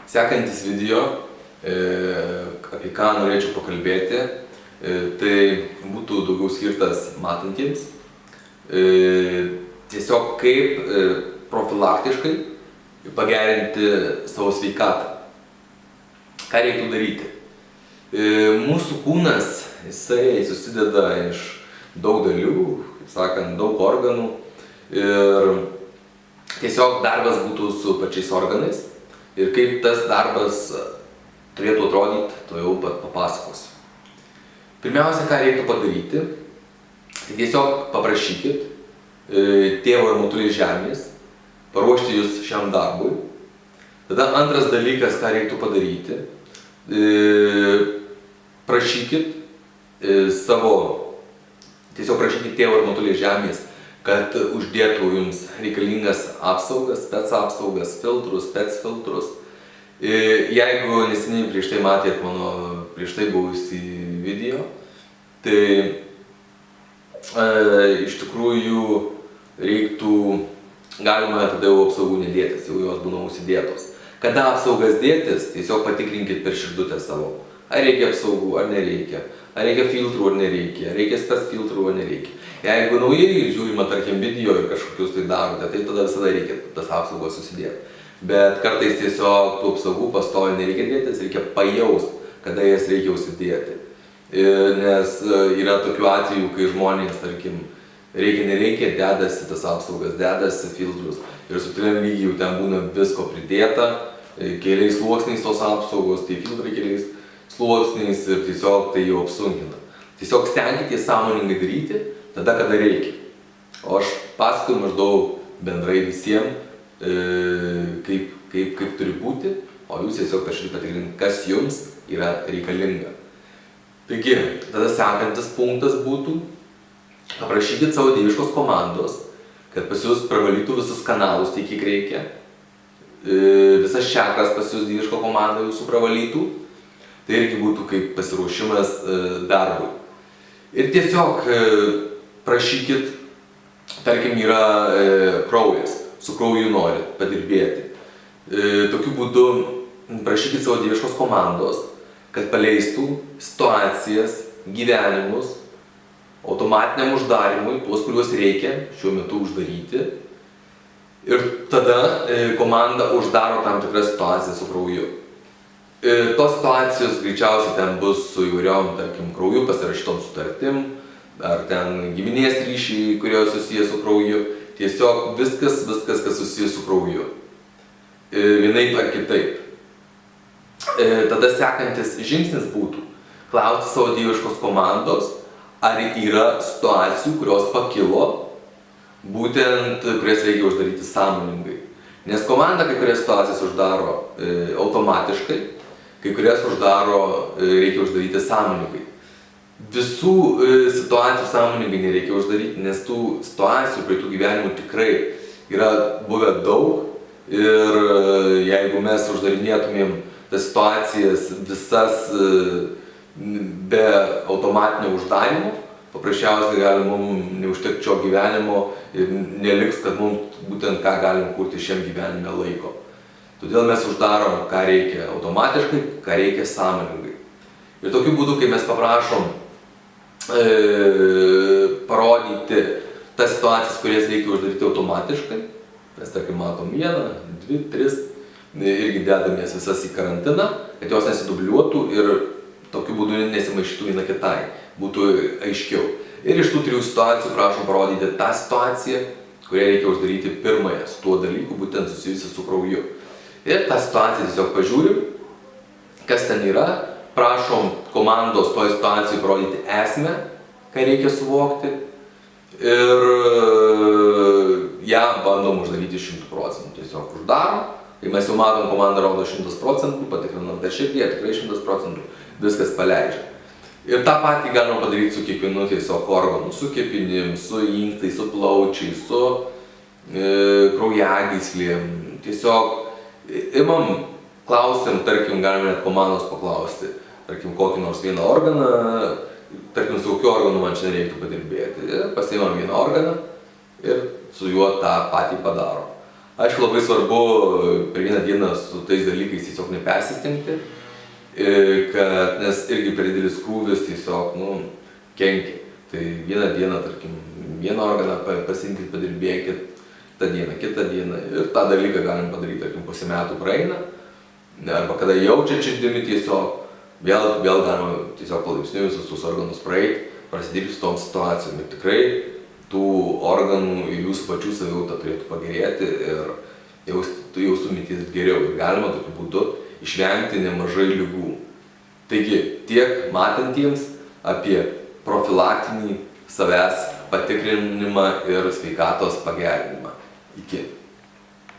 Sekantis video, apie ką norėčiau pakalbėti, tai būtų daugiau skirtas matantiems. Tiesiog kaip profilaktiškai pagerinti savo sveikatą. Ką reiktų daryti? Mūsų kūnas, jisai susideda iš daug dalių, kaip sakant, daug organų. Ir tiesiog darbas būtų su pačiais organais. Ir kaip tas darbas turėtų atrodyti, to jau pat papasakosiu. Pirmiausia, ką reiktų padaryti, tai tiesiog paprašykit Tėvo ir Motulės žemės paruošti jūs šiam darbui. Tada antras dalykas, ką reiktų padaryti, tiesiog prašykit Tėvo ir Motulės žemės, kad uždėtų jums reikalingas apsaugas, spec apsaugas, filtrus, spec filtrus. Jeigu neseniai prieš tai matėt mano prieš tai buvusį video, tai iš tikrųjų reiktų, galima tada jau apsaugų nedėtis, jau jos būna užsidėtos. Kada apsaugas dėtis, tiesiog patikrinkit per širdutę savo. Ar reikia apsaugų, ar nereikia. Ar reikia filtrų, ar nereikia. Ar reikia spec filtrų, ar nereikia. Jeigu naujai žiūrima, tarkim, video ir kažkokius tai darote, tai tada visada reikia tas apsaugos susidėti. Bet kartais tiesiog tų apsaugų pastoviai nereikia dėtis, reikia pajaust, kada jas reikia užsidėti. Nes yra tokių atvejų, kai žmonės, tarkim, reikia, nereikia, dedasi tas apsaugas, dedasi filtrus. Ir subtiliam lygiai jau ten būna visko pridėta, keliais sluoksniais tos apsaugos, tai filtrai keliais sluoksniais ir tiesiog tai jau apsunkina. Tiesiog stenkitės sąmoningai daryti tada, kada reikia. O aš pasakoju maždaug bendrai visiems, kaip turi būti, o jūs tiesiog kažkaip patikrinti, kas jums yra reikalinga. Taigi, tada sekantis punktas būtų, paprašykit savo dieviškos komandos, kad pas jūs pravalytų visus kanalus, tai kiek reikia. Visas čakras pas jūs dieviško komanda jūsų pravalytų. Tai irgi būtų kaip pasiruošimas darbui. Ir tiesiog prašykit, tarkim, yra kraujas, su krauju norit padirbėti. Tokiu būdu prašykit savo dieviškos komandos, kad paleistų situacijas, gyvenimus, automatiniam uždarimui, tuos, kuriuos reikia šiuo metu uždaryti. Ir tada komanda uždaro tam tikras situacijas su krauju. Tos situacijos greičiausiai ten bus su įvairiom, tarkim, krauju pasirašytom sutartim, ar ten giminės ryšiai, kurie susijęs su krauju. Tiesiog viskas, kas susijęs su krauju. Vienaip ar kitaip. Tada sekantis žingsnis būtų klausti savo dieviškos komandos, ar yra situacijų, kurios pakilo, būtent kurias reikia uždaryti sąmoningai. Nes komanda kai kurias situacijas uždaro automatiškai, kai kurias reikia uždaryti sąmoningai. Visų situacijų sąmoningai nereikia uždaryti, nes tų situacijų, prie tų gyvenimų tikrai yra buvę daug. Ir jeigu mes uždarinėtumėm tas situacijas visas be automatinio uždarimo, paprasčiausiai gali mums neužtekti šio gyvenimo ir neliks, kad mums būtent ką galim kurti šiam gyvenime laiko. Todėl mes uždarom, ką reikia automatiškai, ką reikia sąmoningai. Ir tokiu būdu, kai mes paprašom parodyti tas situacijas, kurias reikia uždaryti automatiškai, mes, tarkim, matom 1, 2, 3, irgi dedamės visas į karantiną, kad jos nesidubliuotų ir tokiu būdu nesimaišytų viena kitai, būtų aiškiau. Ir iš tų 3 situacijų prašom parodyti tą situaciją, kurią reikia uždaryti pirmąją, su tuo dalyku, būtent susijusi su krauju. Ir tą situaciją tiesiog pažiūrim, kas ten yra, prašom komandos toje situacijoje parodyti esmę, ką reikia suvokti ir ją bandom uždaryti 100%. Tiesiog uždarom, kai mes jau matom, komanda rodo 100%, patikrinam dar širdį, tikrai 100%, viskas paleidžia. Ir tą patį galima padaryti su kiekvienu tiesiog organu, su kepenim, su inkstais, su plaučiais, su kraujagyslėm. Tiesiog imam, klausim, tarkim, galime net komandos paklausti, tarkim, kokį nors vieną organą, tarkim, su kokiu organu man čia reiktų padirbėti. Pasiimam vieną organą ir su juo tą patį padarom. Aišku, labai svarbu per vieną dieną su tais dalykais tiesiog nepersistengti, nes irgi per didelis krūvis tiesiog, kenkia. Tai vieną dieną, tarkim, vieną organą pasiimkit, padirbėkit, kitą dieną ir tą dalyką galim padaryti, tarkim, pusę metų praeina, arba kada jaučia širdimi tiesiog, vėl galima tiesiog palaipsniui visus tus organus praeiti, prasidirbti su tom situacijom. Ir tikrai tų organų ir jūsų pačių savijauta turėtų pagerėti ir jaustumėtės geriau. Ir galima tokiu būdu išvengti nemažai ligų. Taigi, tiek matantiems apie profilaktinį savęs patikrinimą ir sveikatos pagerinimą. Iki.